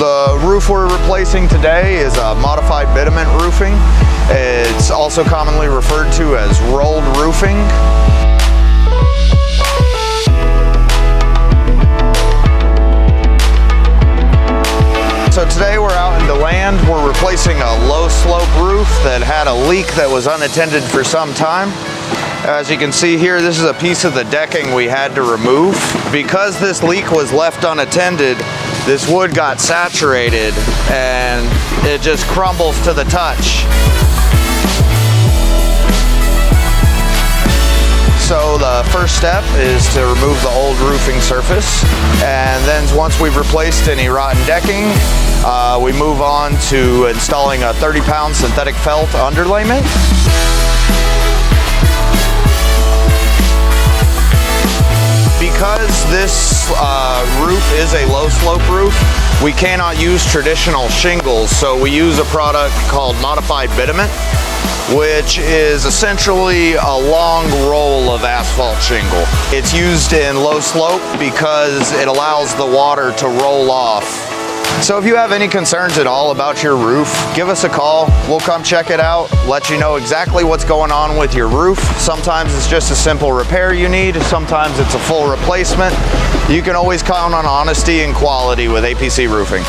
The roof we're replacing today is a modified bitumen roofing. It's also commonly referred to as rolled roofing. So today we're out in DeLand. We're replacing a low slope roof that had a leak that was unattended for some time. As you can see here, this is a piece of the decking we had to remove. Because this leak was left unattended, this wood got saturated and it just crumbles to the touch. So the first step is to remove the old roofing surface, and then once we've replaced any rotten decking, we move on to installing a 30-pound synthetic felt underlayment. Because this roof is a low slope roof, we cannot use traditional shingles, so we use a product called modified bitumen, which is essentially a long roll of asphalt shingle. It's used in low slope because it allows the water to roll off. So if you have any concerns at all about your roof, give us a call. We'll come check it out, let you know exactly what's going on with your roof. Sometimes it's just a simple repair you need, sometimes it's a full replacement. You can always count on honesty and quality with APC Roofing.